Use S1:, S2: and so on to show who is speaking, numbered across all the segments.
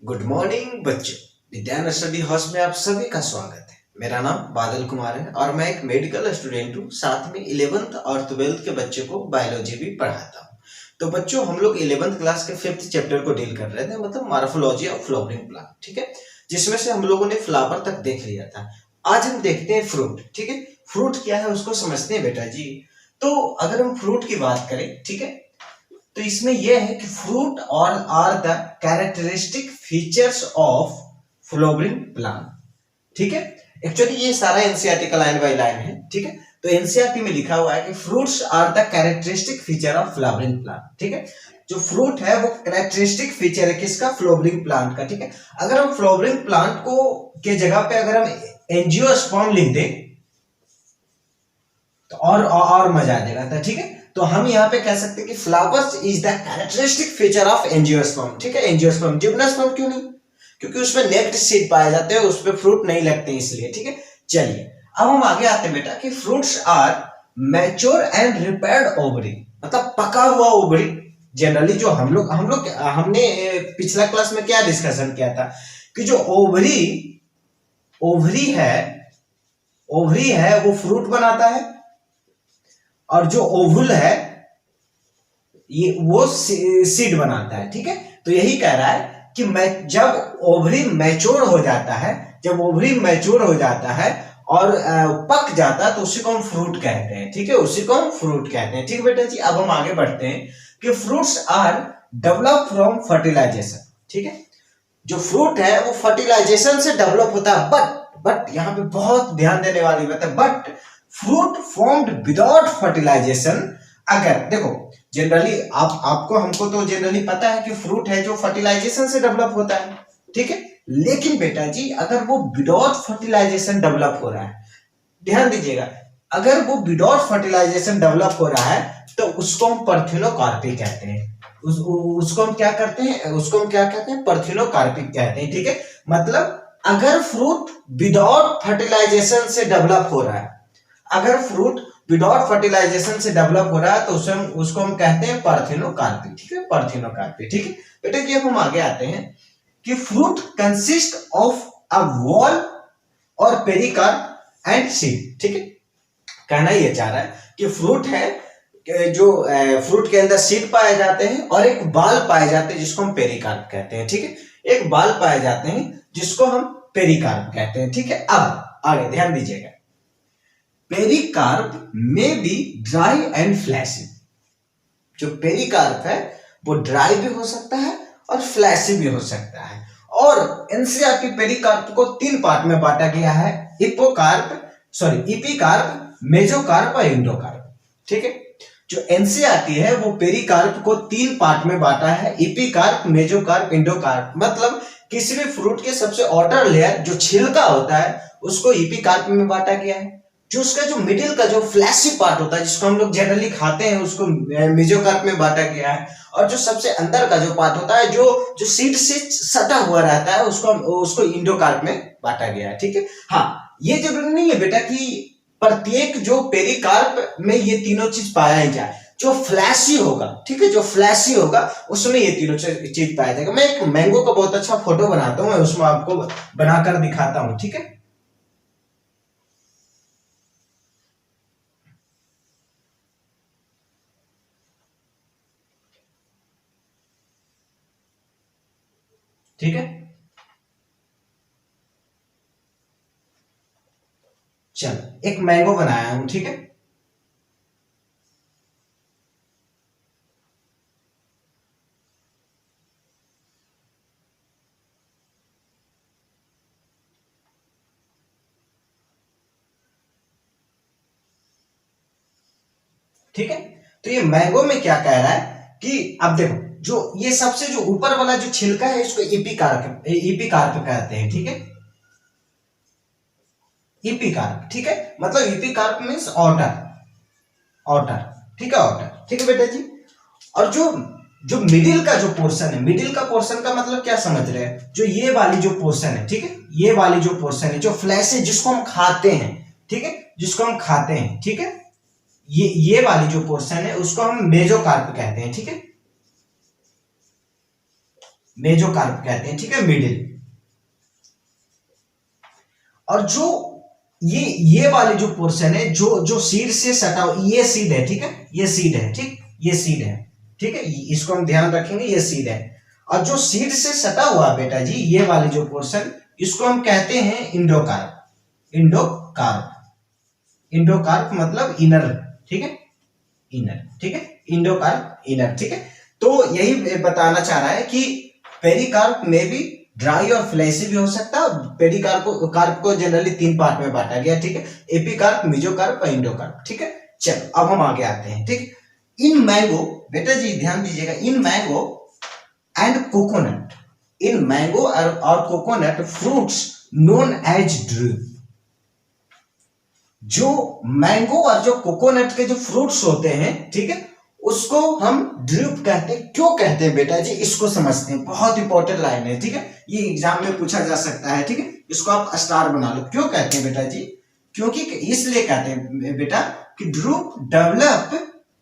S1: Good morning बच्चों। विद्यान study house में आप सभी का स्वागत है। मेरा नाम बादल कुमार है और मैं एक मेडिकल स्टूडेंट हूँ। साथ में 11th और 12th के बच्चों को बायोलॉजी भी पढ़ाता हूँ। तो बच्चों, हम लोग 11th क्लास के 5th चैप्टर को डील कर रहे थे, मतलब मॉर्फोलॉजी ऑफ फ्लावरिंग प्लांट, ठीक है, जिसमें से हम लोगों ने फ्लावर तक देख लिया था। आज हम देखते हैं फ्रूट, ठीक है। फ्रूट क्या है उसको समझते हैं बेटा जी। तो अगर हम फ्रूट की बात करें, ठीक है, तो इसमें यह है कि फ्रूट और are the characteristic features of flowering plant, ठीक है। एक्चुअली ये सारा एनसीईआरटी का लाइन बाय लाइन है, ठीक है। तो एनसीईआरटी में लिखा हुआ है कि fruits are the characteristic feature of flowering plant, ठीक है। जो फ्रूट है वो कैरेक्टरिस्टिक फीचर है किसका? फ्लावरिंग प्लांट का, ठीक है। अगर हम फ्लावरिंग प्लांट को के जगह पे अगर हम एंजियोस्पर्म लिख दें तो और मजा आ जाएगा, ठीक है। तो हम यहाँ पे कह सकते हैं कि flowers is the characteristic feature of angiosperm, ठीक है। एंजियोस्पर्म, जिम्नोस्पर्म क्यों नहीं? क्योंकि उसमें नेक्ड सीड पाए जाते हैं, उसपे फ्रूट नहीं लगते इसलिए, ठीक है। चलिए अब हम आगे आते हैं बेटा कि fruits are mature and ripened ovary, मतलब पका हुआ ओवरी। जनरली जो हमने पिछला क्लास में क्या डिस्कशन किया था कि जो ओवरी है वो फ्रूट बनाता है, और जो ओवुल है ये वो सीड बनाता है, ठीक है। तो यही कह रहा है कि जब ओवरी मैच्योर हो जाता है, और पक जाता है तो उसी को हम फ्रूट कहते हैं, ठीक है, उसी को हम फ्रूट कहते हैं, ठीक है बेटा जी। अब हम आगे बढ़ते हैं कि fruits are develop from fertilisation, ठीक है। जो फ्रूट है वो फर्टिलाइजेशन से डेवलप होता है, बट यहाँ पे बहुत ध्यान देने वाली बात है, but fruit formed without fertilisation. अगर देखो जनरली हमको तो जनरली पता है कि फ्रूट है जो फर्टिलाइजेशन से डेवलप होता है, ठीक है। लेकिन बेटा जी अगर वो विदाउट फर्टिलाइजेशन डेवलप हो रहा है, ध्यान दीजिएगा, अगर वो विदाउट फर्टिलाइजेशन डेवलप हो रहा है तो उसको हम पार्थिनोकार्पी कहते हैं। उसको हम क्या कहते हैं? पार्थिनोकार्पिक कहते हैं, ठीक है। मतलब अगर फ्रूट विदाउट फर्टिलाइजेशन से डेवलप हो रहा है, तो उसको हम कहते हैं पार्थिनोकार्पी, ठीक है, पार्थिनोकार्पी, ठीक है बेटा जी। अब हम आगे आते हैं कि fruit consist of a wall और पेरिकार्प एंड सीड, ठीक है। कहना ये चाह रहा है कि फ्रूट है जो फ्रूट के अंदर सीड पाए जाते हैं और एक बाल पाए जाते हैं जिसको हम पेरिकार्प कहते हैं, ठीक है। एक बाल पाए जाते हैं जिसको हम पेरिकार्प कहते हैं, ठीक है। अब आगे ध्यान दीजिएगा, पेरिकार्प में बी ड्राई एंड फ्लैशी। जो पेरिकार्प है वो ड्राई भी हो सकता है और फ्लैशी भी हो सकता है। और एनसीईआरटी पेरिकार्प को 3 पार्ट में बांटा गया है, इपिकार्प, मेजोकार्प और इंडोकार्प, ठीक है। जो एनसीईआरटी है वो पेरिकार्प को 3 पार्ट में बांटा है, इपिकार्प, मेजोकार्प, इंडोकार्प। मतलब किसी भी फ्रूट के सबसे आउटर लेयर जो छिलका होता है उसको इपिकार्प में बांटा गया है। जो उसका जो मिडिल का जो फ्लैशी पार्ट होता है जिसको हम लोग जनरली खाते हैं उसको मेजोकार्प में बांटा गया है। और जो सबसे अंदर का जो पार्ट होता है जो सीड से सटा हुआ रहता है उसको इंडोकार्प में बांटा गया है, ठीक है। हाँ, ये जरूरी नहीं है बेटा कि प्रत्येक जो पेरिकार्प में ये तीनों चीज पाया ही जाए। जो फ्लैशी होगा, ठीक है, जो फ्लैशी होगा उसमें ये तीनों चीज पाया जाएगा। मैं एक मैंगो का बहुत अच्छा फोटो बनाता हूँ, मैं उसमें आपको बनाकर दिखाता हूँ, ठीक है। ठीक है, चलो एक मैंगो बनाया हूं, ठीक है। ठीक है, तो ये मैंगो में क्या कह रहा है कि अब देखो जो ये सबसे जो ऊपर वाला जो छिलका है इसको इपिकार्प कहते हैं, ठीक है। इपिकार्प, ठीक है, मतलब इपिकार्प मींस आउटर, ठीक है, आउटर, ठीक है बेटा जी। और जो मिडिल का जो पोर्शन है, मिडिल का पोर्शन का मतलब क्या समझ रहे हैं? जो ये वाली जो पोर्शन है, ठीक है, ये वाली जो पोर्शन है जो फ्लैश है जिसको हम खाते हैं, ठीक है, जिसको हम खाते हैं, ठीक है, ये वाली जो पोर्शन है उसको हम मेजोकार्प कहते हैं, ठीक है। मेजोकार्प कहते हैं, ठीक है, मिडिल। और जो ये वाले जो पोर्शन है जो सीड से सटा ये सीड है, ठीक है, ये सीड है, ठीक, ये सीड है, ठीक है, इसको हम ध्यान रखेंगे, ये सीड है। और जो सीड से सटा हुआ बेटा जी ये वाले जो पोर्शन, इसको हम कहते हैं इंडोकार्प। इंडोकार्प मतलब इनर, ठीक है, इनर, ठीक है, इंडोकार्प इनर, ठीक है। तो यही बताना चाह रहा है कि पेरिकार्प में भी ड्राई और फ्लैशी भी हो सकता है। पेरिकार्प को जनरली 3 पार्ट में बांटा गया, ठीक है, एपिकार्प, मेजोकार्प और इंडोकार्प, ठीक है। चलो अब हम आगे आते हैं, ठीक। इन मैंगो, बेटा जी ध्यान दीजिएगा, in mango and coconut, in mango और coconut fruits known as drupe. जो मैंगो और जो कोकोनट के जो फ्रूट्स होते हैं, ठीक है, उसको हम ड्रूप कहते हैं। क्यों कहते हैं बेटा जी, इसको समझते हैं, बहुत इंपॉर्टेंट लाइन है, ठीक है, ये एग्जाम में पूछा जा सकता है, ठीक है, इसको आप स्टार बना लो। क्यों कहते हैं बेटा जी, क्योंकि इसलिए कहते हैं बेटा कि ड्रूप डेवलप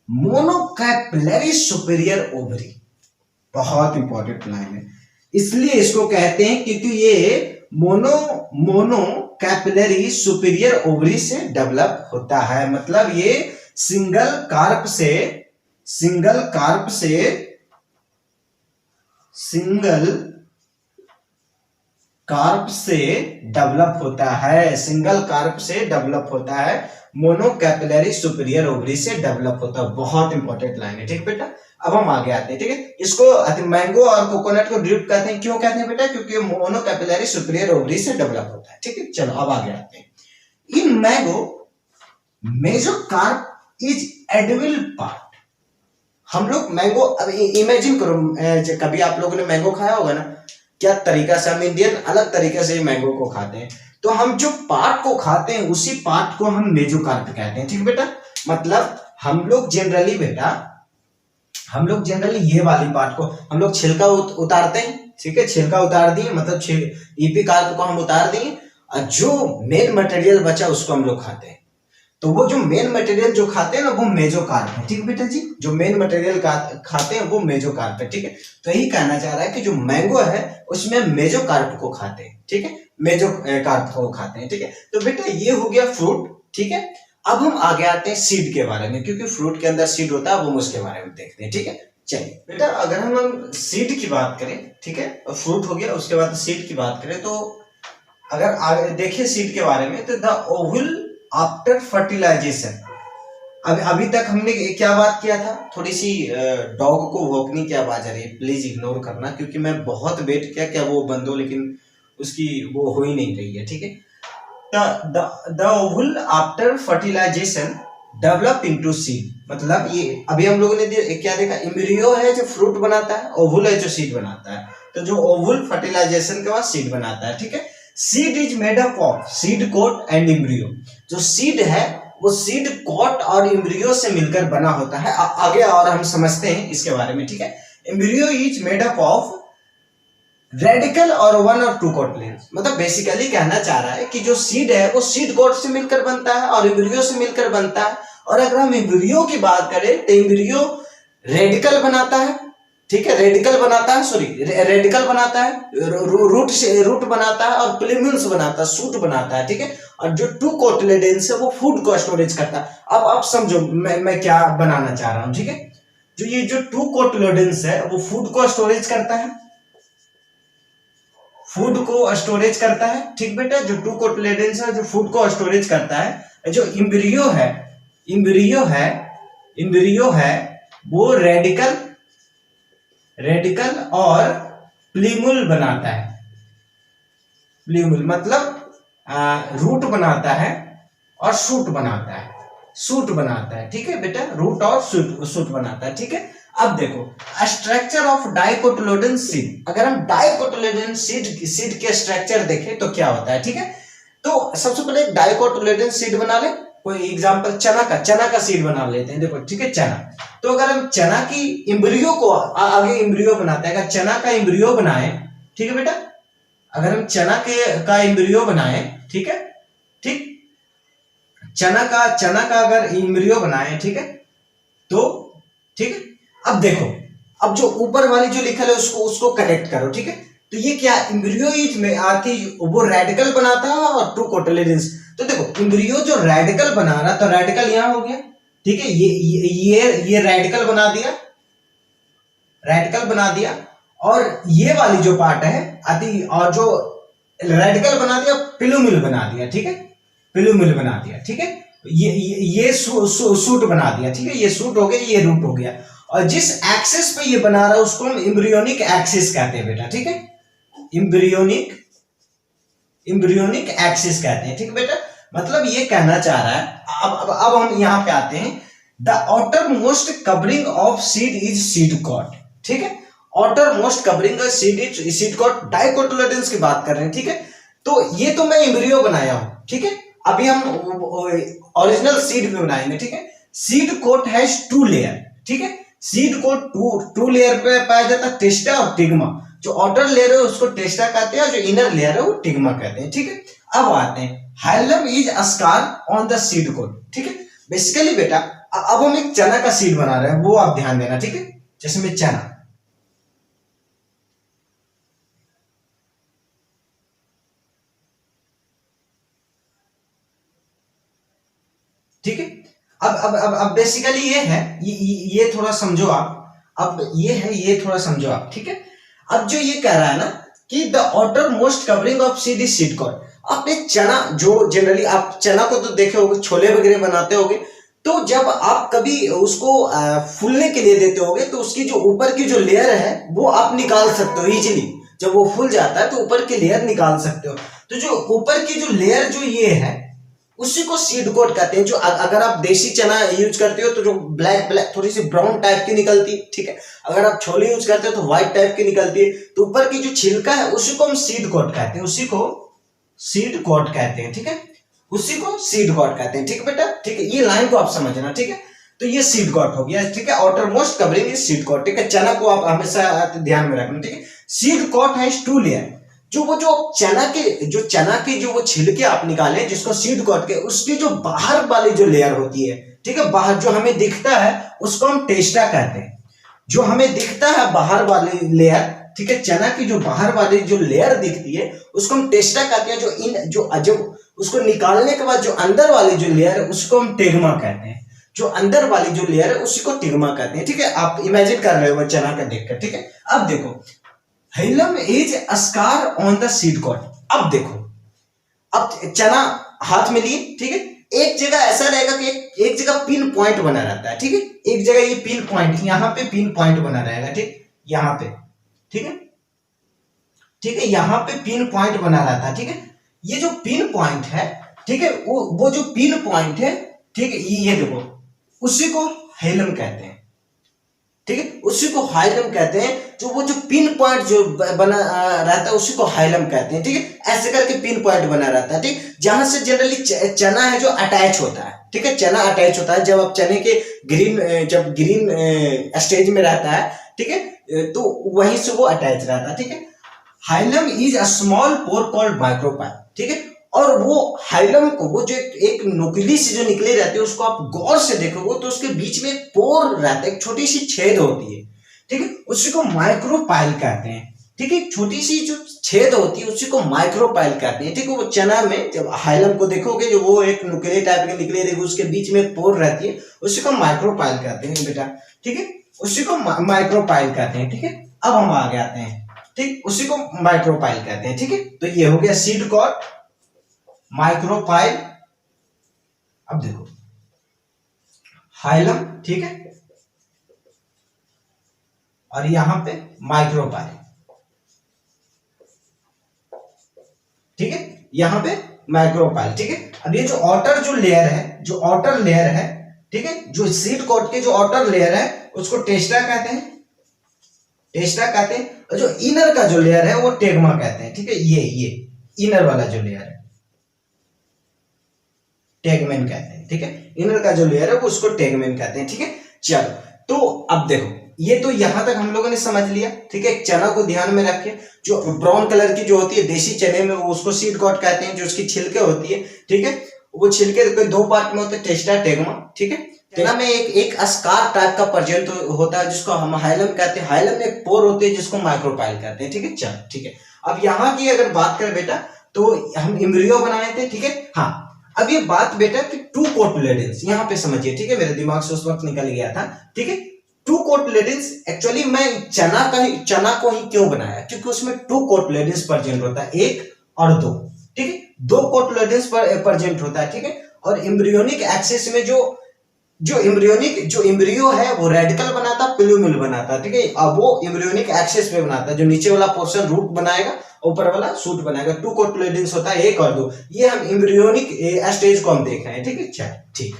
S1: मोनोकैपिलरी सुपीरियर ओवरी, बहुत इंपॉर्टेंट लाइन है, इसलिए इसको कहते हैं क्योंकि ये मोनोकैपिलरी सुपीरियर ओवरी से डेवलप होता है। मतलब ये सिंगल कार्प से डेवलप होता है, सिंगल कार्प से डेवलप होता है, मोनोकैपिलरी सुपीरियर ओवरी से डेवलप होता है। बहुत इंपॉर्टेंट लाइन है, ठीक बेटा। अब हम आगे आते हैं, ठीक है, इसको मैंगो और कोकोनट को ड्रिप कहते हैं। क्यों कहते हैं बेटा, क्योंकि मोनोकैपिलरी सुपीरियर ओवरी से डेवलप होता है, ठीक है। चलो अब आगे आते हैं। In mango mesocarp is edible part. हम लोग मैंगो, अब इमेजिन करो, कभी आप लोगों ने मैंगो खाया होगा ना, क्या तरीका से हम इंडियन अलग तरीके से मैंगो को खाते हैं। तो हम जो पार्ट को खाते हैं उसी पार्ट को हम मेजोकार्प कहते हैं, ठीक बेटा। मतलब हम लोग जनरली ये वाली पार्ट को हम लोग छिलका उतारते हैं, ठीक है, छिलका उतार दिए, मतलब एपिकार्प को हम उतार दिए, और जो मेन मटेरियल बचा उसको हम लोग खाते हैं। तो वो जो मेन मटेरियल जो खाते हैं ना वो मेजोकार्प है, ठीक बेटा जी, जो मेन मटेरियल खाते हैं वो मेजोकार्प है, ठीक है। तो यही कहना चाह रहा है कि जो मैंगो है उसमें मेजोकार्प को खाते हैं, ठीक है, मेजोकार्प को खाते हैं, ठीक है। तो बेटा ये हो गया फ्रूट, ठीक है। अब हम आगे आते हैं सीड के बारे में, क्योंकि फ्रूट के अंदर सीड होता है, वो उसके बारे में देखते हैं, ठीक है। चलिए बेटा, अगर हम सीड की बात करें, ठीक है, फ्रूट हो गया, उसके बाद सीड की बात करें, तो अगर आगे देखिए सीड के बारे में, तो द ओवल आफ्टर फर्टिलाइजेशन। अभी तक हमने क्या बात किया था, थोड़ी सी डॉग को भौंकने की आवाज आ रही है, प्लीज इग्नोर करना, क्योंकि मैं बहुत वेट किया क्या वो बंद हो, लेकिन उसकी वो हो ही नहीं रही है, ठीक है। The ovule after fertilisation develop into seed. मतलब ये अभी हम लोगों ने क्या देखा, एम्ब्रियो है जो फ्रूट बनाता है, ओवुल है जो सीड बनाता है। तो जो ओवुल फर्टिलाइजेशन के बाद सीड बनाता है, ठीक है। Seed is made up of seed coat and embryo. जो सीड है वो सीड कोट और एम्ब्रियो से मिलकर बना होता है। आगे और हम समझते हैं इसके बारे में, ठीक है। Embryo is made up of radical और 1 और 2 कोटलेट्स। मतलब बेसिकली कहना चाह रहा है कि जो सीड है वो सीड कोट से मिलकर बनता है और एम्ब्रियो से मिलकर बनता है। और अगर हम एम्ब्रियो की बात करें तो एम्ब्रियो रेडिकल बनाता है, ठीक है, रेडिकल बनाता है, रूट बनाता है और प्लेम्यूल्स बनाता है, सूट बनाता है, ठीक है। और जो 2 कोटलेडेंस है वो फूड को स्टोरेज करता है। अब आप समझो मैं क्या बनाना चाह रहा हूं, ठीक है। जो ये जो 2 कोटलेडेंस है वो फूड को स्टोरेज करता है, ठीक बेटा। जो 2 कोटलेडेंस है जो फूड को स्टोरेज करता है। जो एम्ब्रियो है वो रेडिकल और प्लीमुल बनाता है। प्लीमुल मतलब रूट बनाता है और सूट बनाता है, ठीक है बेटा। रूट और सूट बनाता है, ठीक है। अब देखो स्ट्रक्चर ऑफ डाइकोटिलेडोन सीड। अगर हम डाइकोटिलेडोन सीड के स्ट्रक्चर देखें तो क्या होता है, ठीक है। तो सबसे पहले डाइकोटिलेडोन सीड बना ले। कोई एग्जांपल चना का सीड बना लेते हैं, देखो, ठीक है, चना। तो अगर हम चना की एम्ब्रियो को आगे एम्ब्रियो बनाते हैं, अगर चना का एम्ब्रियो बनाए, ठीक है बेटा, अगर हम चना का एम्ब्रियो बनाए, ठीक है, ठीक, चना का अगर एम्ब्रियो बनाए, ठीक है, तो ठीक है। अब देखो अब जो ऊपर वाली जो लिखा है उसको कनेक्ट करो, ठीक है। तो ये क्या एम्ब्रियो में आती वो रेडिकल बनाता है और टू कोटिलेडन्स। तो देखो एम्ब्रियो जो रेडिकल बना रहा, तो रेडिकल यहां हो गया, ठीक है। ये रेडिकल बना दिया, रेडिकल बना दिया, और ये वाली जो पार्ट है आती, और जो रेडिकल बना दिया पिलुमिल बना दिया, ठीक है, पिलुमिल बना दिया, ठीक है। ये सूट बना दिया, ठीक है, ये सूट हो गया, ये रूट हो गया। और जिस एक्सिस पे ये बना रहा है उसको हम एम्ब्रियोनिक एक्सिस कहते हैं बेटा, ठीक है, एम्ब्रियोनिक एक्सिस कहते हैं, ठीक है बेटा। मतलब ये कहना चाह रहा है, अब हम यहां पे आते हैं, the outer most covering of seed is seed coat, ठीक है। Outer most covering of seed is seed coat, dicotyledons की बात कर रहे हैं, ठीक है। तो ये तो मैं एम्ब्रियो बनाया हूं, ठीक है। अभी हम ओरिजिनल सीड में बनाएंगे, ठीक है। सीड कोट हैज 2 लेयर, ठीक है। सीड कोट टू लेयर पे पाया जाता है, टेस्टा और टिग्मा। जो आउटर लेयर है उसको टेस्टा कहते हैं और जो इनर लेयर है वो टिग्मा कहते हैं, ठीक है। अब आते हैं, hilum is a scar on the seed coat, ठीक है। बेसिकली बेटा अब हम एक चना का सीड बना रहे हैं, वो आप ध्यान देना, ठीक है। जैसे में चना, ठीक है। अब बेसिकली ये है, ये थोड़ा समझो आप, अब ये है, ये थोड़ा समझो आप, ठीक है। अब जो ये कह रहा है ना कि the outer most covering of seed is seed coat. आपने चना, जो जनरली आप चना को तो देखे होगे, छोले वगैरह बनाते होगे, तो जब आप कभी उसको फूलने के लिए देते होगे तो उसकी जो ऊपर की जो लेयर है वो आप निकाल सकते हो इजीली। जब वो फूल जाता है तो ऊपर की लेयर निकाल सकते हो। तो जो ऊपर की जो लेयर जो ये है उसी को सीड कोट कहते हैं। जो अगर आप देसी चना यूज करते हो तो जो ब्लैक ब्लैक थोड़ी सी ब्राउन टाइप की निकलती, ठीक है। अगर आप छोले यूज करते हो तो व्हाइट टाइप की निकलती है। तो ऊपर की जो छिलका है उसी को हम सीड कोट कहते हैं, उसी को सीड कोट कहते हैं, ठीक है। उसी को सीड कोट कहते हैं, ठीक है बेटा, ठीक है। ये लाइन को आप समझना, ठीक है। तो ये सीड कोट हो गया, ठीक है। Outer most covering is seed coat, ठीक है। चना को आप हमेशा ध्यान में रखना, ठीक है। Seed coat has 2 layer. जो चना के जो वो छिलके आप निकाले जिसको सीड कोट के, उसकी जो बाहर वाली जो लेयर होती है, ठीक है, बाहर जो हमें दिखता है उसको हम टेस्टा कहते हैं। जो हमें दिखता है बाहर वाली लेयर, ठीक है, चना की जो बाहर वाली जो लेयर दिखती है उसको हम टेस्टा कहते हैं। जो उसको निकालने के बाद जो अंदर वाली जो लेयर है उसको हम टिग्मा कहते हैं। जो अंदर वाली जो लेयर है उसी को टिग्मा कहते हैं, ठीक है। आप इमेजिन कर रहे हो चना का देखकर, ठीक है। अब देखो, hilum is a scar on the seed coat. अब देखो, अब चना हाथ में लिए, ठीक है। एक जगह ऐसा रहेगा कि एक जगह पिन पॉइंट बना रहता है, ठीक है। एक जगह ये पिन पॉइंट, यहां पे पिन पॉइंट बना रहेगा, ठीक, यहां पे, ठीक है, ठीक है। यहां पे पिन पॉइंट बना रहता है, ठीक है। ये जो पिन पॉइंट है, ठीक है, वो जो पिन पॉइंट है, ठीक है, ये देखो, उसी को हाइलम कहते हैं, ठीक है। उसी को हाइलम कहते हैं। वो जो पिन पॉइंट जो बना रहता है उसी को हाइलम कहते हैं, ठीक है। ऐसे करके पिन पॉइंट बना रहता है, ठीक, जहां से जनरली चना है जो अटैच होता है, ठीक है। चना अटैच होता है जब आप चने के जब ग्रीन स्टेज में रहता है, ठीक है, तो वहीं से वो अटैच रहता है, ठीक है। Hilum is a small pore called micropyle, ठीक है। और वो हाइलम को, वो जो एक नुकीली सी जो निकली रहती है उसको आप गौर से देखोगे तो उसके बीच में एक पोर रहता है, एक छोटी सी छेद होती है, ठीक है। उसी को माइक्रोपाइल कहते हैं, ठीक है। छोटी सी जो छेद होती है उसी को माइक्रोपाइल कहते हैं, ठीक है। वो चना में जब हाइलम को देखोगे जो वो एक नुकीले टाइप की निकली रहेगी, उसके बीच में एक पोर रहती है, उसी को माइक्रोपाइल कहते हैं बेटा, ठीक है। उसी को माइक्रोपाइल कहते हैं, ठीक है। अब हम आगे आते हैं, ठीक, उसी को माइक्रोपाइल कहते हैं, ठीक है। तो ये हो गया सीड कोट, माइक्रोपाइल। अब देखो हाइलम, ठीक है, और यहां पे माइक्रोपाइल, ठीक है, यहां पे माइक्रोपाइल, ठीक है। अब ये जो आउटर जो लेयर है, ठीक है, जो सीड कोट के जो आउटर लेयर है उसको टेस्टा कहते हैं, और जो इनर का जो लेयर है वो टिग्मा कहते हैं, ठीक है। ये इनर वाला जो लेयर है टेगमेन कहते हैं, ठीक है। इनर का जो लेयर है वो उसको टेगमेन कहते हैं, ठीक है। चलो, तो अब देखो, ये तो यहां तक हम लोगों ने समझ लिया, ठीक है। चना को ध्यान में रखें, जो ब्राउन कलर की जो होती है देसी चने में वो उसको सीड कोट कहते हैं। जो उसकी छिलके होती है, ठीक है, वो छिलके दो पार्ट में होते हैं, टेस्टा टिग्मा, ठीक है। टेना में एक स्कार टाइप का पर्जेंट होता है जिसको हम हाइलम कहते हैं। हाइलम में एक पोर होते हैं जिसको माइक्रोपाइल कहते हैं। ठीक है, चल ठीक है। अब यहाँ की अगर बात करें बेटा तो हम एम्ब्रियो बनाए थे। ठीक है, हाँ। अब ये बात बेटा कि टू कोटलेडेंस यहाँ पे समझिए। ठीक है, मेरे दिमाग से उस वक्त निकल गया था। ठीक है, टू कोटलेडेंस एक्चुअली मैं चना को ही क्यों बनाया, क्योंकि उसमें टू कोटलेडेंस प्रेजेंट होता है, एक और दो। ठीक है, दो कोटलेडेंस प्रेजेंट होता है। ठीक है, और एम्ब्रियोनिक एक्सिस में जो एम्ब्रियो है वो रेडिकल बनाता, प्लूमिल बनाता। ठीक है, अब वो एम्ब्रियोनिक एक्सिस पे बनाता है, जो नीचे वाला पोर्शन रूट बनाएगा, ऊपर वाला शूट बनाएगा। टू कोटलेडेंस होता है, एक और दो। ये हम एम्ब्रियोनिक स्टेज को हम देख रहे हैं। ठीक है, चल ठीक।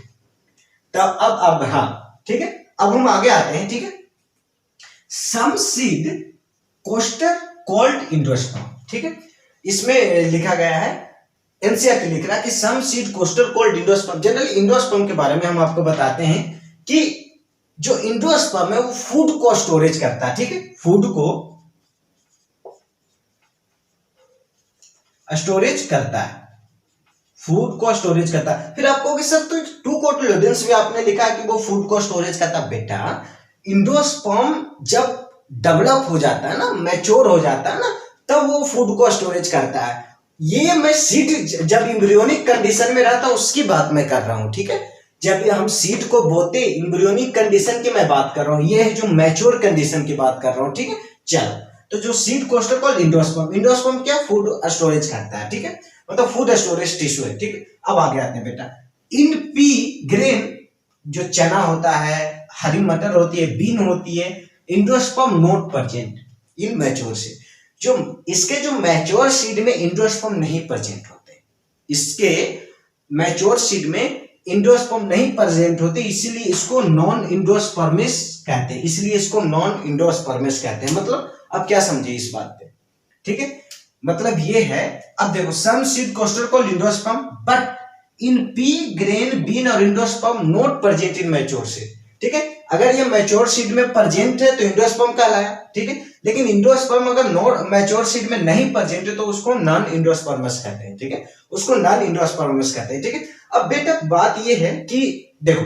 S1: तब अब हाँ ठीक है, अब हम आगे आते हैं। ठीक है, सम सीड कोस्टर कॉल्ड इंडोस्पर्म। ठीक है, इसमें लिखा गया है, एनसीईआरटी लिख रहा है कि some seed castor called endosperm. Generally endosperm के बारे में हम आपको बताते हैं कि जो इंडोस्पर्म है वो फूड को स्टोरेज करता है। ठीक है, फूड को स्टोरेज करता है, फूड को स्टोरेज करता है। फिर आपको कि सर तो टू कोटलेडेंस भी आपने लिखा है कि वो फूड को स्टोरेज करता है। बेटा इंडोस्पर्म जब डेवलप हो जाता है ना, मैच्योर हो जाता है ना, तब वो फूड को स्टोरेज करता है। ये मैं सीड जब एम्ब्रियोनिक कंडीशन में रहता उसकी बात मैं कर रहा हूं। ठीक है, जब हम सीड को बोते एम्ब्रियोनिक कंडीशन की मैं बात कर रहा हूं, ये है जो मैच्योर कंडीशन की बात कर रहा हूं। ठीक है, चलो तो जो seed castor called endosperm, endosperm क्या फूड स्टोरेज करता है। ठीक है, मतलब फूड स्टोरेज टिश्यू है। ठीक है, अब आगे आते हैं बेटा, इन पी ग्रेन जो चना होता है, हरी मटर होती है, बीन होती है, endosperm not present in mature seed. जो इसके जो मैच्योर सीड में इंडोस्पर्म नहीं प्रेजेंट होते, इसके मैच्योर सीड में इंडोस्पर्म नहीं प्रेजेंट होते, इसीलिए इसको नॉन इंडोस्पर्मिस कहते हैं। इसलिए इसको नॉन इंडोस्पर्मिस कहते हैं। मतलब अब क्या समझे इस बात पे। ठीक है, मतलब ये है, अब देखो some seed castor called endosperm but in pea grain bean और endosperm not present in mature seed. ठीक है, अगर ये मैच्योर सीड में प्रेजेंट है तो इंडोस्पर्म कहलाया। ठीक है, लेकिन इंडोस्पर्म अगर नॉट मैच्योर सीड में नहीं प्रेजेंट है तो उसको नॉन इंडोस्पर्मस कहते हैं। ठीक है, उसको नॉन इंडोस्पर्मस कहते हैं। ठीक है, अब बेटा बात ये है कि देखो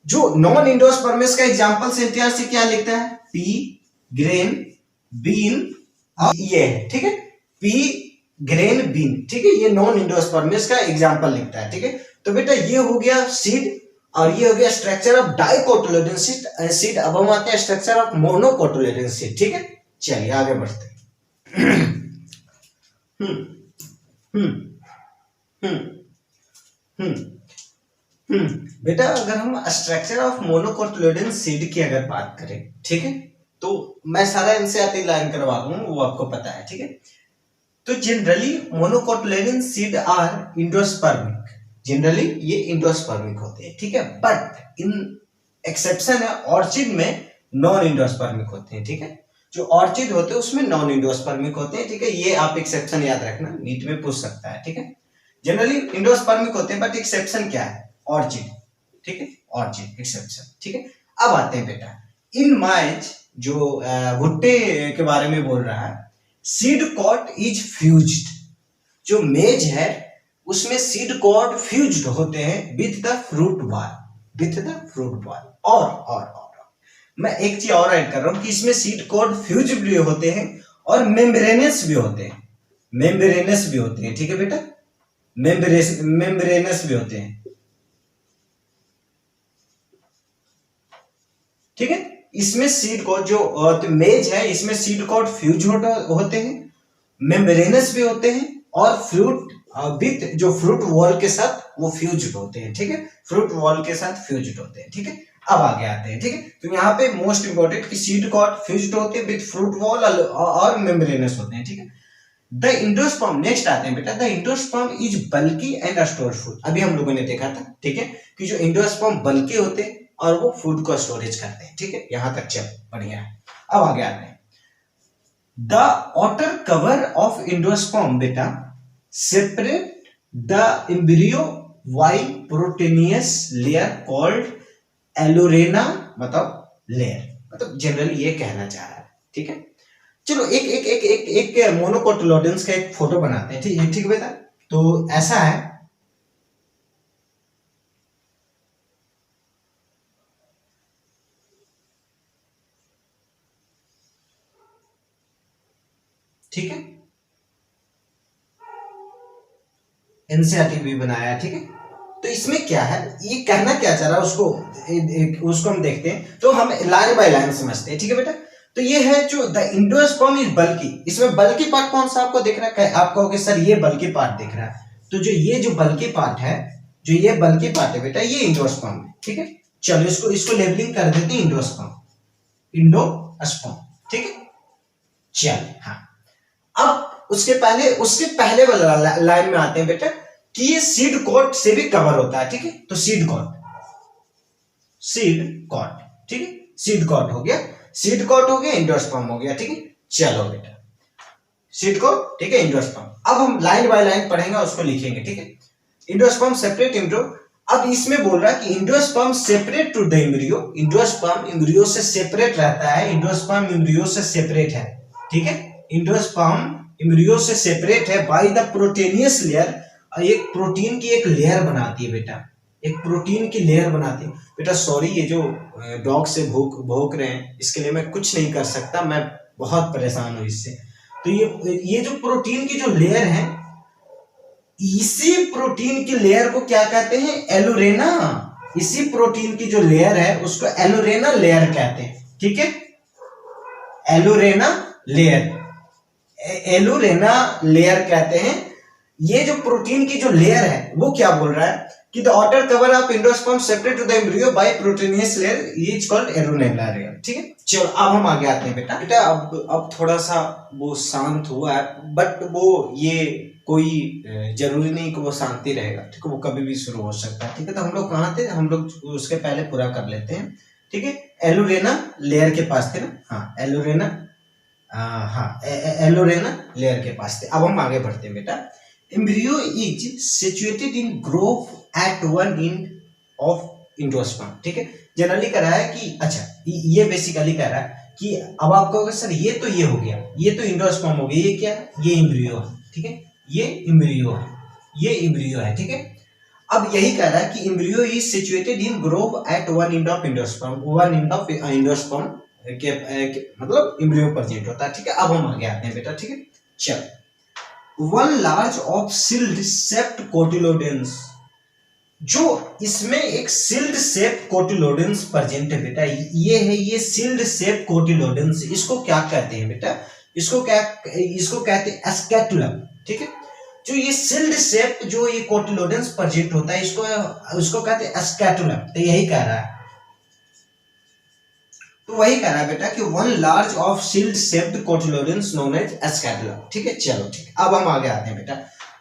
S1: जो नॉन इंडोस्पर्मस का एग्जांपल एनसीईआरटी क्या लिखता है, पी ग्रेन बीन, ये है। ठीक है, पी ग्रेन बीन। ठीक है, ये नॉन इंडोस्पर्मस का एग्जांपल लिखता है। ठीक है, तो बेटा ये हो गया सीड और ये हो गया स्ट्रक्चर ऑफ डाइकोटिलेडोन सीड। अब हम आते हैं स्ट्रक्चर ऑफ मोनोकोटिलेडोन सीड। ठीक है, चलिए आगे बढ़ते हैं। बेटा अगर हम स्ट्रक्चर ऑफ मोनोकोटिलेडोन सीड की अगर बात करें, ठीक है, तो मैं सारा एनसीईआरटी लाइन करवा दूंगा, वो आपको पता है। ठीक है, तो generally monocotyledon seed are endospermic, generally ये इंडोस्पर्मिक होते हैं। ठीक है, बट इन एक्सेप्शन है, ऑर्चिड में नॉन इंडोस्पर्मिक होते हैं। ठीक है, जो ऑर्चिड होते हैं उसमें नॉन इंडोस्पर्मिक होते हैं। ठीक है, ये आप एक्सेप्शन याद रखना, नीट में पूछ सकता है। ठीक है, जनरली इंडोस्पर्मिक होते हैं बट एक्सेप्शन क्या है, ऑर्चिड। ठीक है, ऑर्चिड एक्सेप्शन। ठीक है, अब आते हैं बेटा इन माइज, जो भुट्टे के बारे में बोल रहा है, सीड कॉट इज फ्यूज्ड। जो मेज है उसमें सीड कॉर्ड फ्यूज्ड होते हैं with the fruit ball, with the fruit ball. और मैं एक चीज और ऐड कर रहा हूं कि इसमें सीड कॉर्ड फ्यूज्ड भी होते हैं और मेम्ब्रेनस भी होते हैं, मेम्ब्रेनस भी होते हैं। ठीक है बेटा, मेम्ब्रेनस भी होते हैं। ठीक है, इसमें सीड कॉर्ड जो मेज है इसमें सीड कॉर्ड फ्यूज होते हैं, मेम्ब्रेनस भी होते हैं और फ्रूट विथ जो फ्रूट वॉल के साथ वो फ्यूज्ड होते हैं। ठीक है, फ्रूट वॉल के साथ फ्यूज्ड होते हैं। ठीक है, अब आगे आते हैं। ठीक है, तो यहाँ पे मोस्ट इंपोर्टेंट कि सीड कॉर्ड फ्यूज्ड होते हैं विथ फ्रूट वॉल और मेम्ब्रेनस होते हैं। ठीक है, द इंडोस्पर्म, नेक्स्ट आते हैं बेटा, the endosperm is bulky and store food. अभी हम लोगों ने देखा था, ठीक है, कि जो इंडोस्पर्म बल्की होते हैं और वो फूड को स्टोरेज करते हैं। ठीक है, यहां तक चल बढ़िया है। अब आगे आते हैं, the outer cover of endosperm बेटा separate the embryo by proteinous layer called aleurone, मतलब लेयर, मतलब जनरली ये कहना चाह रहा है। ठीक है, चलो एक एक एक एक एक मोनोकोटिलेडोन्स का एक फोटो बनाते हैं। ठीक है, ठीक बेटा, तो ऐसा है, ठीक है, एनसीईआरटी भी बनाया, ठीक है। तो इसमें क्या है, ये कहना क्या चाह रहा है उसको हम देखते हैं, तो हम लाइन बाय लाइन समझते हैं, ठीक है बेटा। तो ये है जो द एंडोस्पर्म इज बल्की, इसमें बल्की पार्ट कौन सा आपको दिख रहा है, आप कहोगे सर ये बल्की पार्ट दिख रहा है, तो ये जो बल्की पार्ट है, जो ये बल्की पार्ट है बेटा, ये एंडोस्पर्म है, ठीक है। चलो इसको लेबलिंग कर देते हैं एंडोस्पर्म, ठीक है। चल हाँ, अब उसके पहले वाला लाइन में आते हैं बेटा कि ये सीड कोट से भी कवर होता है, ठीक है। तो सीड कोट, ठीक है, सीड कोट हो गया, एंडोस्पर्म हो गया, ठीक है। चलो बेटा, सीड कोट, ठीक है, एंडोस्पर्म। अब हम लाइन बाय लाइन पढ़ेंगे, उसको लिखेंगे, ठीक है। एंडोस्पर्म सेपरेट एम्ब्रियो, अब इसमें बोल रहा है कि endosperm separate to the embryo, endosperm embryo से सेपरेट रहता है, एंडोस्पर्म एम्ब्रियो से सेपरेट है, ठीक है। एंडोस्पर्म एम्ब्रियो से सेपरेट है बाय द प्रोटीनियस लेयर, एक प्रोटीन की एक लेयर बनाती है बेटा, एक प्रोटीन की लेयर बनाती है बेटा। सॉरी, ये जो डॉग से भौंक रहे हैं, इसके लिए मैं कुछ नहीं कर सकता, मैं बहुत परेशान हूं इससे। तो ये जो प्रोटीन की जो लेयर है, इसी प्रोटीन की लेयर को क्या कहते हैं, एलोरेना। इसी प्रोटीन की जो लेयर है उसको एलोरेना लेयर कहते हैं, ठीक है, एलोरेना लेयर कहते हैं। ये जो प्रोटीन की जो लेयर है वो क्या बोल रहा है कि the outer cover of endosperm separate to the embryo by proteinous layer is called aleurone layer, ठीक है। चलो अब हम आगे आते हैं बेटा। अब थोड़ा सा वो शांत हुआ है, बट वो ये कोई जरूरी नहीं कि वो शांति रहेगा, ठीक है, वो कभी भी शुरू हो सकता है, ठीक है। तो हम लोग कहाँ थे, हम लोग उसके पहले पूरा कर लेते हैं, ठीक है। एलोरेना लेयर के पास थे ना, हाँ एलोरेना लेयर के पास थे। अब हम आगे बढ़ते हैं बेटा। Embryo is situated in groove at one end of endosperm, ठीक है। जनरली कह रहा है कि अच्छा, ये बेसिकली कह रहा है कि अब आप कहोगे सर ये तो ये हो गया, ये तो एंडोस्पर्म हो गया, ये क्या है, ये एम्ब्रियो है, ठीक है, ये एम्ब्रियो है, ठीक है। अब यही कह रहा है कि embryo is situated in groove at one end of endosperm, के मतलब एम्ब्रियो प्रेजेंट होता है, ठीक है। अब हम आगे आते हैं बेटा, ठीक है। चल, one large of shield shaped cotyledons, जो इसमें एक सील्ड शेप कोटिलोडेंस प्रेजेंट है बेटा, ये है, ये सील्ड शेप कोटिलोडेंस। इसको क्या कहते हैं बेटा, इसको कहते हैं स्कैटुलम, ठीक है। जो ये सील्ड शेप जो ये कोटिलोडेंस प्रेजेंट होता है, इसको कहते हैं स्कैटुलम। तो यही कह रहा है, तो वही कह रहा है बेटा कि one large of shield shaped cotyledons known as scutellum, ठीक है। चलो ठीक है, अब हम आगे आते हैं बेटा।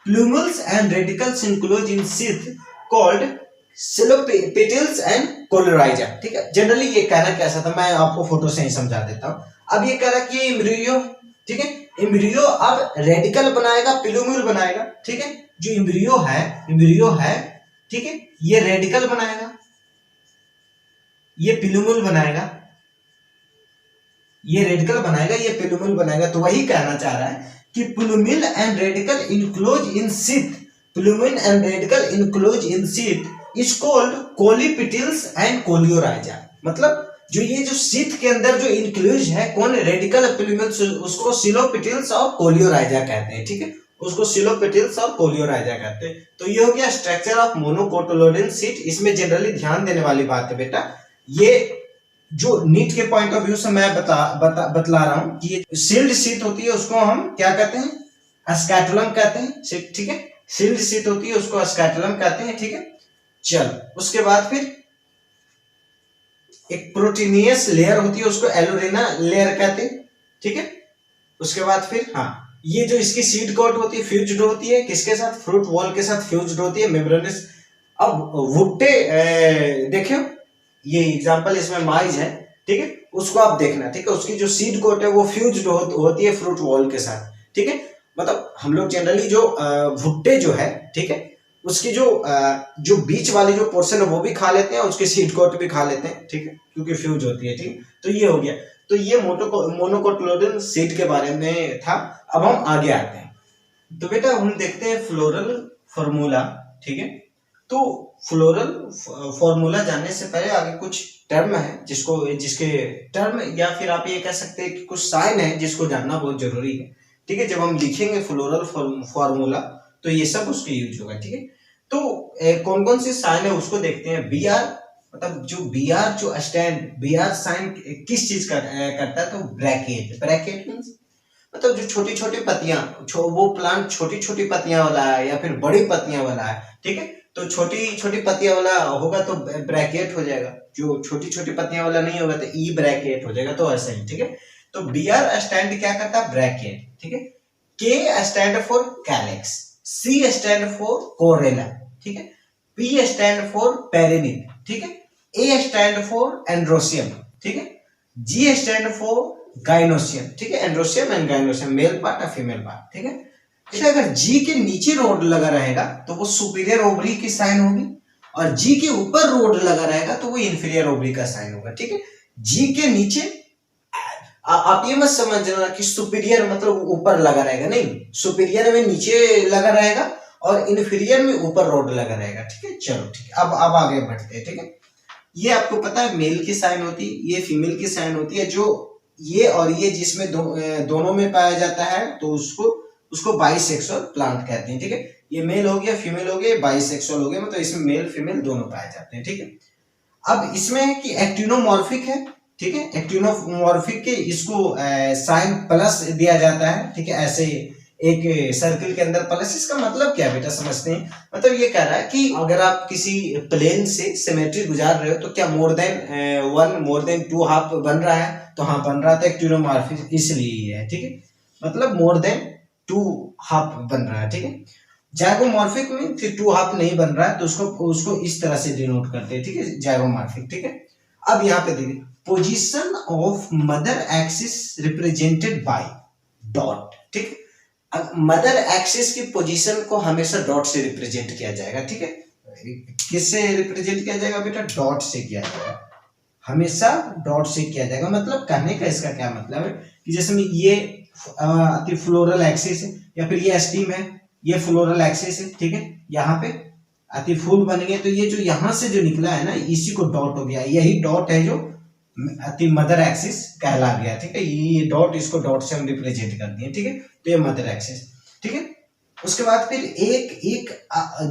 S1: Plumules and radicles enclose in sheath called coleoptiles and coleorhiza, ठीक है। जनरली ये कहना कैसा था, मैं आपको फोटो से ही समझा देता हूं। अब ये कह रहा कि ये एम्ब्रियो, ठीक है, एम्ब्रियो अब रेडिकल बनाएगा, प्लूमल बनाएगा, ठीक है। जो एम्ब्रियो है, ठीक है, ये रेडिकल बनाएगा, ये प्लूमल बनाएगा, ये रेडिकल बनाएगा, ये प्लूमल बनाएगा। तो वही कहना चाह रहा है कि plumule and radicle enclose in sheath, plumule and radicle enclose in sheath is called coleoptiles and coleorhiza. मतलब जो ये जो शीथ के अंदर जो इंक्लूज है कौन, रेडिकल प्लूमल, उसको सिलोपेटल्स और कोलियोराइजा कहते हैं, ठीक है, उसको सिलोपेटल्स और कोलियोराइजा कहते हैं। तो ये हो गया स्ट्रक्चर ऑफ मोनोकोटिलोडेन शीथ। इसमें जनरली ध्यान देने वाली बात है बेटा, ये जो नीट के पॉइंट ऑफ व्यू से मैं बतला रहा हूं कि ये शील्ड शीथ होती है, उसको हम क्या कहते हैं, स्कैटुलम कहते हैं, ठीक है। शील्ड शीथ होती है उसको स्कैटुलम कहते हैं, ठीक है। चल, उसके बाद फिर एक प्रोटीनियस लेयर होती है, उसको एलोरेना लेयर कहते हैं, ठीक है। उसके बाद फिर ये जो इसकी सीड कोट होती है, फ्यूज्ड होती है किसके साथ, फ्रूट वॉल के साथ फ्यूज्ड होती है, मेम्ब्रेनस। अब भुट्टे देखियो, ये एग्जांपल इसमें माइज है, ठीक है, उसको आप देखना, ठीक है। उसकी जो सीड कोट है वो फ्यूज्ड होती है फ्रूट वॉल के साथ, ठीक है। मतलब हम लोग जनरली जो भुट्टे जो है, ठीक है, उसकी जो बीच वाली जो पोर्शन है वो भी खा लेते हैं, उसकी सीड कोट भी खा लेते हैं, ठीक है, क्योंकि फ्यूज होती है, ठीक। तो ये हो गया, तो ये मोनोकोटिलोडेन सीड के बारे में था। अब हम आगे आते हैं, तो बेटा हम देखते हैं फ्लोरल फॉर्मूला, ठीक है। तो फ्लोरल फॉर्मूला जानने से पहले आगे कुछ टर्म है जिसके टर्म, या फिर आप ये कह सकते हैं कि कुछ साइन है जिसको जानना बहुत जरूरी है, ठीक है, जब हम लिखेंगे फ्लोरल फॉर्मूला तो ये सब उसके यूज होगा। ठीक है, तो कौन कौन से साइन है उसको देखते हैं। बी आर, मतलब जो बी आर जो स्टैंड बी आर साइन किस चीज का करता है, तो ब्रैकेट। ब्रैकेट मीन्स मतलब जो छोटी छोटी पत्तियां, वो प्लांट छोटी छोटी पत्तियां वाला है या फिर बड़ी पत्तियां वाला है। ठीक है, तो छोटी छोटी पत्तियां वाला होगा तो ब्रैकेट हो जाएगा, जो छोटी छोटी पत्तियां वाला नहीं होगा तो ई ब्रैकेट हो जाएगा। तो ऐसा ही, ठीक है, तो बी आर स्टैंड क्या करता है, ब्रैकेट। ठीक है, K stand for calyx, C stand for corolla, ठीक है, पी स्टैंड फॉर पेरिनिक, ठीक है, ए स्टैंड फॉर एंड्रोसियम, ठीक है, जी स्टैंड फॉर गाइनोसियम, ठीक है, androecium and gynoecium, male part और फीमेल पार्ट। ठीक है, इसलिए अगर जी के नीचे रोड लगा रहेगा तो वो सुपीरियर ओवरी की साइन होगी, और जी के ऊपर रोड लगा रहेगा तो वो इंफीरियर ओवरी का साइन होगा। ठीक है, जी के नीचे आप ये मत समझना कि सुपीरियर मतलब ऊपर लगा रहेगा, नहीं, सुपीरियर में नीचे लगा रहेगा और इन्फीरियर में ऊपर रोड लगा रहेगा। ठीक है, चलो ठीक है, अब आगे बढ़ते हैं। ठीक है, ये आपको पता है मेल की साइन होती है, ये फीमेल की साइन होती है। जो ये और ये जिसमें दोनों में पाया जाता है तो उसको बाइसेक्सुअल प्लांट कहते हैं। ठीक है, ये मेल हो गया, फीमेल हो गया, बाइसेक्सुअल हो गया, मतलब इसमें मेल फीमेल दोनों पाए जाते हैं। ठीक है, अब इसमें है कि एक्टिनोमॉर्फिक है। ठीक है, एक्टिनोमॉर्फिक के इसको साइन प्लस दिया जाता है। ठीक है, ऐसे एक सर्किल के अंदर प्लस, इसका मतलब क्या बेटा समझते हैं, मतलब ये कह रहा है कि अगर आप किसी प्लेन से सिमेट्री गुजार रहे हो तो क्या मोर देन टू हाफ बन रहा है, तो हाँ बन रहा था, एक्टिनोमॉर्फिक इसलिए है। ठीक है, मतलब मोर देन टू हाफ बन रहा है। ठीक है, जाइगोमॉर्फिक में फिर टू हाफ नहीं बन रहा है तो उसको इस तरह से डिनोट करते हैं। ठीक है, जाइगोमॉर्फिक। ठीक है, अब यहाँ पे देखिए, position of mother axis represented by dot. ठीक है, अब मदर एक्सिस की पोजीशन को हमेशा डॉट से रिप्रेजेंट किया जाएगा। ठीक है, किससे रिप्रेजेंट किया जाएगा बेटा, डॉट से किया जाएगा, हमेशा डॉट से किया जाएगा। मतलब कहने का इसका क्या मतलब है कि जैसे में ये फ्लोरल एक्सिस है या फिर ये स्टीम है, ये फ्लोरल एक्सिस है। ठीक है, यहाँ पे अति फूल बन गए तो ये जो यहाँ से जो निकला है ना, इसी को डॉट हो गया, यही डॉट है जो अति मदर एक्सिस कहला गया। ठीक है, ये डॉट, इसको डॉट से हम रिप्रेजेंट कर दिए। ठीक है, तो ये मदर एक्सिस। ठीक है, उसके बाद फिर एक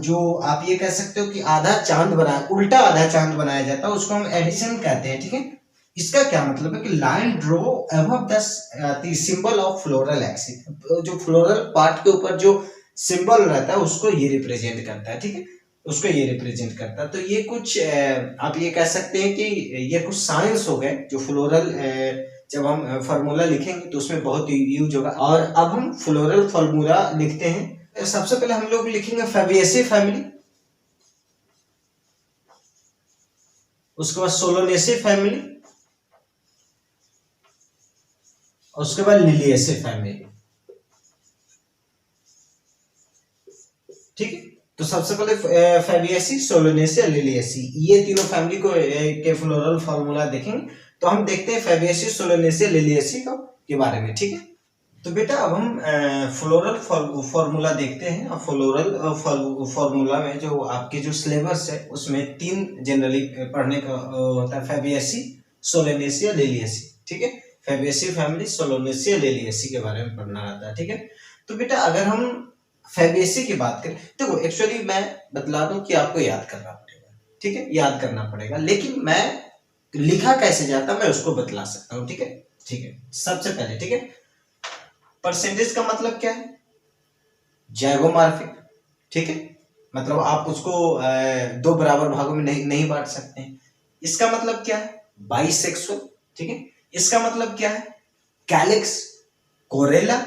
S1: जो आप ये कह सकते हो कि आधा चांद बनाया, उल्टा आधा चांद बनाया जाता है, उसको हम एडिशन कहते हैं। ठीक है, इसका क्या मतलब है कि line draw above the symbol of floral axis, जो फ्लोरल पार्ट के ऊपर जो सिंबल रहता है उसको ये रिप्रेजेंट करता है। ठीक है, उसको ये रिप्रेजेंट करता है। तो ये कुछ आप ये कह सकते हैं कि ये कुछ साइंस हो गए जो फ्लोरल, जब हम फार्मूला लिखेंगे तो उसमें बहुत यूज होगा। और अब हम फ्लोरल फार्मूला लिखते हैं। सबसे पहले हम लोग लिखेंगे फैबियेसी फैमिली, उसके बाद सोलोनेसी फैमिली, उसके बाद लिलिएसी फैमिली। ठीक है, तो सबसे पहले फैबियेसी, सोलोनेसी और लिलिएसी, ये तीनों फैमिली को के फ्लोरल फार्मूला देखेंगे। तो हम देखते हैं फैबियेसी, सोलोनेसी, लिलिएसी के बारे में। ठीक है, तो बेटा अब हम फ्लोरल फार्मूला देखते हैं। और फ्लोरल फार्मूला में जो आपके जो सिलेबस है उसमें 3 जनरली पढ़ने का होता है, फैबियेसी, सोलोनेसी और लिलिएसी। ठीक है, फैबियेसी फैमिली, सोलोनेसी और लिलिएसी के बारे में पढ़ना रहता है। ठीक है, तो बेटा अगर हम फैबियेसी की बात करें, देखो एक्चुअली मैं बतला दूं कि आपको याद करना पड़ेगा। ठीक है, याद करना पड़ेगा, लेकिन मैं लिखा कैसे जाता मैं उसको बतला सकता हूँ। ठीक है, ठीक है, सबसे पहले, ठीक है, परसेंटेज का मतलब क्या है, जाइगोमॉर्फिक। ठीक है, मतलब आप उसको 2 बराबर भागों में नहीं बांट सकते हैं। इसका मतलब क्या है, बाइसेक्सुअल। ठीक है, इसका मतलब क्या है, कैलिक्स, कोरेला,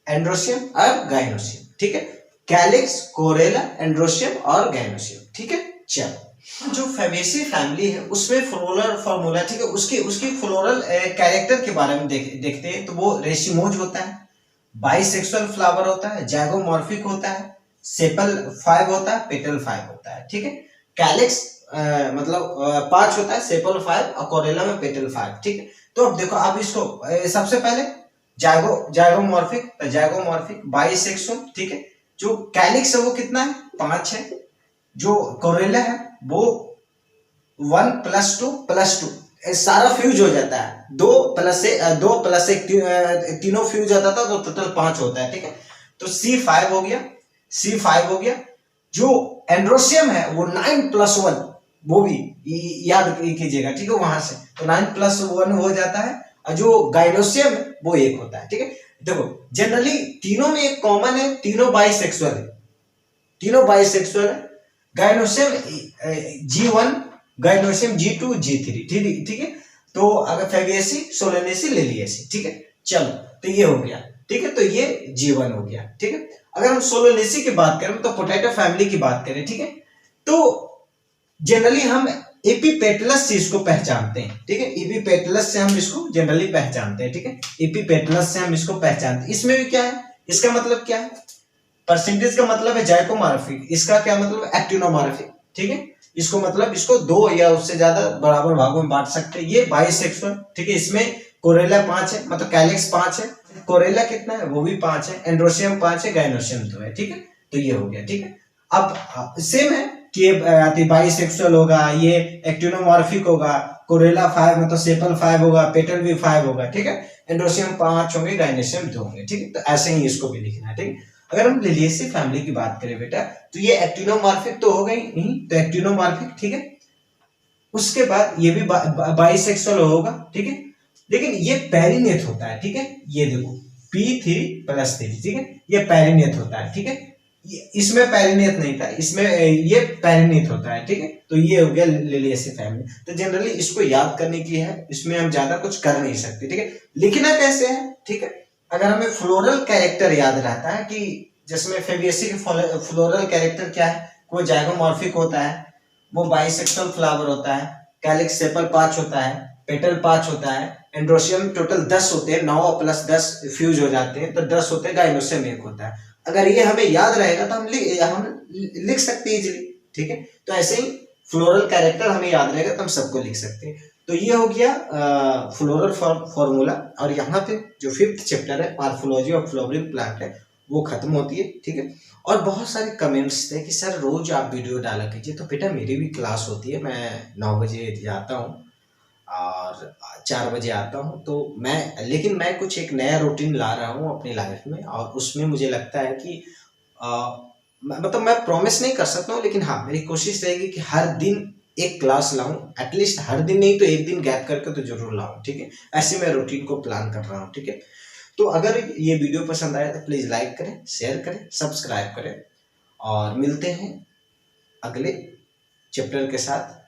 S1: एंड्रोसियम और गाइनोसियम। ठीक है, कैलिक्स, कोरेला, एंड्रोसियम और गाइनोसियम। ठीक है, चलो जो फैबियेसी फैमिली है उसमें फ्लोरल फार्मूला, ठीक है, उसकी फ्लोरल कैरेक्टर के बारे में देखते हैं। तो वो रेशिमोज होता है, बाइसेक्सुअल फ्लावर होता है, जाइगोमॉर्फिक होता है, सेपल 5 होता है, पेटल 5 होता है। ठीक है, कैलिक्स मतलब 5 होता है, सेपल 5 और कोरेला में पेटल 5। ठीक है, तो अब देखो आप इसको सबसे पहले जाइगोमॉर्फिक, बाइसेक्सुअल। ठीक है, जो कैलिक्स है वो कितना है, 5 है, जो कोरेला है वो 1 + 2 + 2 सारा फ्यूज हो जाता है, 2+1 तीनों फ्यूज होता था तो टोटल 5 होता है, ठीक है। तो C5 हो गया, C5 हो गया। जो एंड्रोसियम है वो 9+1, वो भी याद कीजिएगा, ठीक है, वहां से तो 9+1 हो जाता है। और जो गाइनोसियम है वो 1 होता है, ठीक है। देखो जनरली तीनों में एक कॉमन है, तीनों बाइसेक्सुअल है, तीनों बाइसेक्सुअल है। Gynoecium G1, gynoecium G2, G3, ठीक है। तो अगर फेबियसी, सोलेनेसी, लिलियसी, ठीक है। चलो तो ये हो गया, ठीक है। तो ये G1 हो गया, ठीक है। अगर हम सोलेनेसी की बात करें तो पोटैटो फैमिली की बात करें, ठीक है, तो जनरली हम एपिपेटलस से इसको पहचानते हैं, ठीक है। एपिपेटलस से हम इसको जनरली पहचानते हैं, ठीक है। एपिपेटलस से हम इसको पहचानते हैं। इसमें भी क्या है, इसका मतलब क्या है, परसेंटेज का मतलब है जाइकोमॉर्फिक, इसका क्या मतलब है एक्टिनोमॉर्फिक, ठीक है। इसको मतलब इसको 2 या उससे ज्यादा बराबर भागों में बांट सकते हैं। ये बाइसेक्सुअल, ठीक है। इसमें कोरेला 5 है, मतलब कैलिक्स 5 है, कोरेला कितना है वो भी 5 है, एंड्रोसियम 5 है, गाइनोसियम 2 है, ठीक है। तो ये हो गया, ठीक है। अब सेम है कि बाइसेक्सुअल होगा, ये एक्टिनोमॉर्फिक होगा, कोरेला 5 मतलब सेपल 5 होगा, पेटल भी 5 होगा, ठीक है। एंड्रोसियम 5 होंगे, गाइनोसियम 2 होंगे, ठीक है। तो ऐसे ही इसको भी लिखना है, ठीक है। अगर हम लिलियेसी फैमिली की बात करें बेटा, तो ये एक्टिनोमॉर्फिक तो हो गई नहीं, तो एक्टिनोमॉर्फिक, ठीक है। उसके बाद ये भी बाइसेक्सुअल होगा, ठीक है। लेकिन ये पैरिनेट होता है, ठीक है। ये देखो P3+3, ठीक है, ये पैरिनेट होता है, ठीक है। इसमें पैरिनेट नहीं था, इसमें ये पैरिनेट होता है, ठीक है। तो ये हो गया लिलियेसी फैमिली। तो जनरली इसको याद करने की है, इसमें हम ज्यादा कुछ कर नहीं सकते, ठीक है। लिखना कैसे है, ठीक है। अगर हमें फ्लोरल कैरेक्टर याद रहता है कि जिसमें फेबियसी की फ्लोरल कैरेक्टर क्या है, वो जाइगोमॉर्फिक होता है, वो बाइसेक्सुअल फ्लावर होता है, कैलिक्स सेपल 5 होता है, पेटल 5 होता है, एंड्रोसियम टोटल 10 होते हैं, 9+10 फ्यूज हो जाते हैं तो 10 होते हैं, गाइनोसियम 1 होता है। अगर ये हमें याद रहेगा तो हम लिख सकते हैं इजीली, ठीक है। तो ऐसे ही फ्लोरल कैरेक्टर हमें याद रहेगा तो हम सबको लिख सकते हैं। तो ये हो गया फ्लोरल फॉर्मूला। और यहाँ पे जो 5th चैप्टर है मॉर्फोलॉजी ऑफ फ्लावरिंग प्लांट है वो खत्म होती है, ठीक है। और बहुत सारे कमेंट्स थे कि सर रोज आप वीडियो डाला कीजिए, तो बेटा मेरी भी क्लास होती है, मैं 9 बजे जाता हूँ और 4 बजे आता हूँ, तो लेकिन मैं कुछ एक नया रूटीन ला रहा हूँ अपनी लाइफ में, और उसमें मुझे लगता है कि मतलब मैं प्रॉमिस नहीं कर सकता हूँ, लेकिन हाँ मेरी कोशिश रहेगी कि हर दिन एक क्लास लाऊं, एटलीस्ट हर दिन नहीं तो एक दिन गैप करके तो जरूर लाऊं, ठीक है। ऐसे मैं रूटीन को प्लान कर रहा हूँ, ठीक है। तो अगर ये वीडियो पसंद आए तो प्लीज लाइक करें, शेयर करें, सब्सक्राइब करें, और मिलते हैं अगले चैप्टर के साथ।